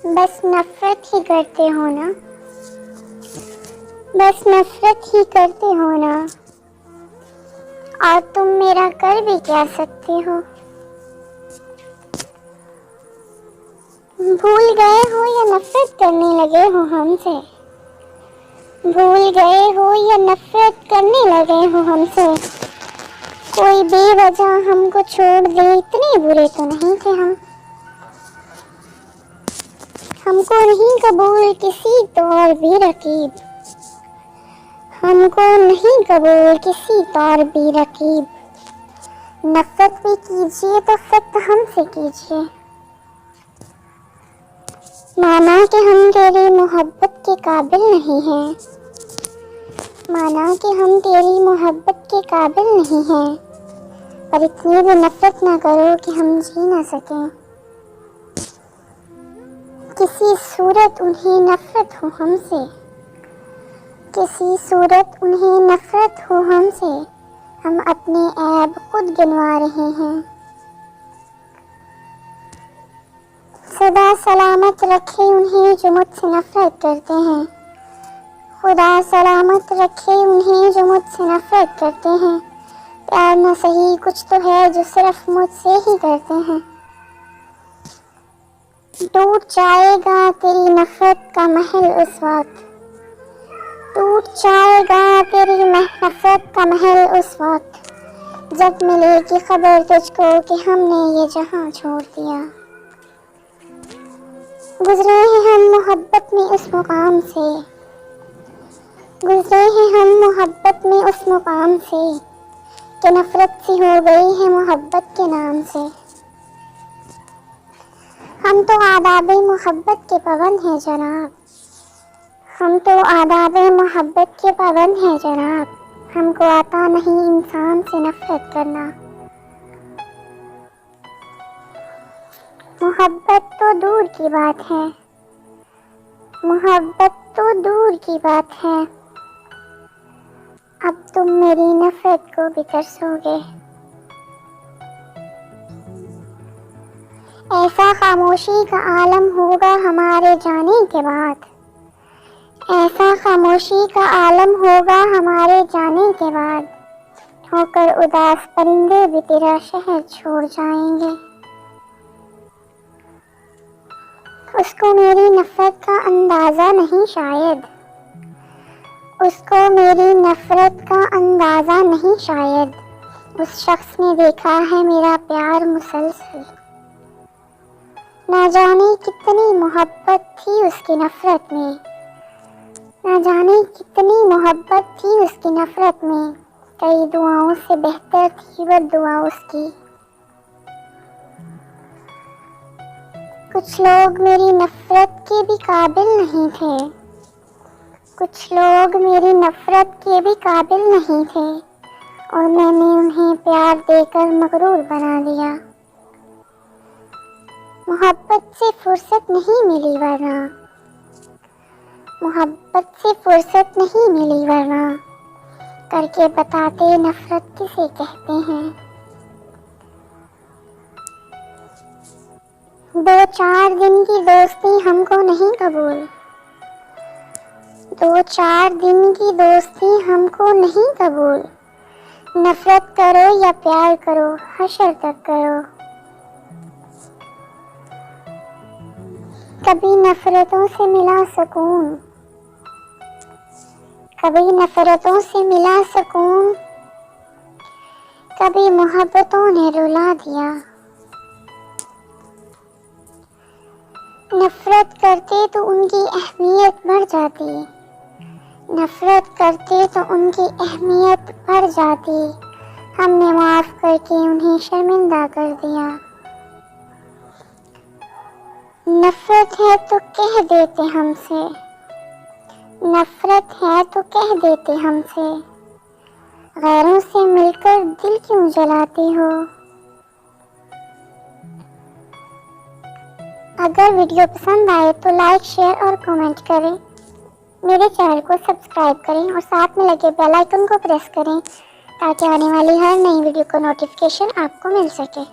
बस नफरत ही करते हो ना, बस नफरत ही करते हो ना, और तुम मेरा कर भी क्या सकते हो। भूल गए हो या नफरत करने लगे हो हमसे, भूल गए हो या नफरत करने लगे हो हमसे। कोई बेवजह हमको छोड़ दे, इतने बुरे तो नहीं थे हम। हमको नहीं कबूल किसी तौर भी रकीब, हमको नहीं कबूल किसी तौर भी रकीब। नफरत भी कीजिए तो फक्त हमसे कीजिए, माना कि हम तेरी मोहब्बत के काबिल नहीं हैं, माना कि हम तेरी मोहब्बत के काबिल नहीं हैं, पर इतनी भी नफरत ना करो कि हम जी ना सकें। किसी सूरत उन्हें नफरत हो हमसे, किसी सूरत उन्हें नफरत हो हमसे। हम अपने ऐब खुद गिनवा रहे हैं। सदा सलामत रखे उन्हें जो मुझसे नफरत करते हैं, खुदा सलामत रखे उन्हें जो मुझसे नफरत करते हैं। प्यार न सही कुछ तो है जो सिर्फ मुझसे ही करते हैं। टूट जाएगा तेरी नफरत का महल उस वक्त, टूट जाएगा तेरी नफरत का महल उस वक्त, जब मिलेगी खबर तुझको कि हमने ये जहां छोड़ दिया। गुजरे हैं हम मोहब्बत में उस मुकाम से, गुजरे हैं हम मोहब्बत में उस मुकाम से, कि नफरत सी हो गई है मोहब्बत के नाम से। हम तो आदाबे मोहब्बत के पाबंद हैं जनाब, हम तो आदाबे मोहब्बत के पाबंद हैं जनाब। हमको आता नहीं इंसान से नफरत करना। मोहब्बत तो दूर की बात है, मोहब्बत तो दूर की बात है, अब तुम मेरी नफरत को भी तरसोगे। ऐसा खामोशी का आलम होगा हमारे जाने के बाद, ऐसा खामोशी का आलम होगा हमारे जाने के बाद, होकर उदास परिंदे भी तेरा शहर छोड़ जाएंगे। उसको मेरी नफरत का अंदाजा नहीं शायद, उसको मेरी नफरत का अंदाजा नहीं शायद। उस शख्स ने देखा है मेरा प्यार मुसलसल, ना जाने कितनी मोहब्बत थी उसकी नफरत में, ना जाने कितनी मोहब्बत थी उसकी नफरत में। कई दुआओं से बेहतर थी वो दुआ उसकी। कुछ लोग मेरी नफरत के भी काबिल नहीं थे, कुछ लोग मेरी नफरत के भी काबिल नहीं थे, और मैंने उन्हें प्यार देकर मगरूर बना दिया। मोहब्बत से फुर्सत नहीं मिली वरना, मोहब्बत से फुर्सत नहीं मिली वरना, करके बताते नफरत किसे कहते हैं। 2-4 दिन की दोस्ती हमको नहीं कबूल, 2-4 दिन की दोस्ती हमको नहीं कबूल। नफरत करो या प्यार करो, हशर तक करो। कभी नफरतों से मिला सुकून, कभी नफरतों से मिला सुकून, कभी मोहब्बतों ने रुला दिया। नफरत करते तो उनकी अहमियत बढ़ जाती, नफरत करते तो उनकी अहमियत बढ़ जाती। हमने माफ करके उन्हें शर्मिंदा कर दिया। नफरत है तो कह देते हमसे, नफरत है तो कह देते हमसे, गैरों से मिलकर दिल क्यों जलाते हो। अगर वीडियो पसंद आए तो लाइक, शेयर और कमेंट करें। मेरे चैनल को सब्सक्राइब करें और साथ में लगे बेल आइकन को प्रेस करें ताकि आने वाली हर नई वीडियो को नोटिफिकेशन आपको मिल सके।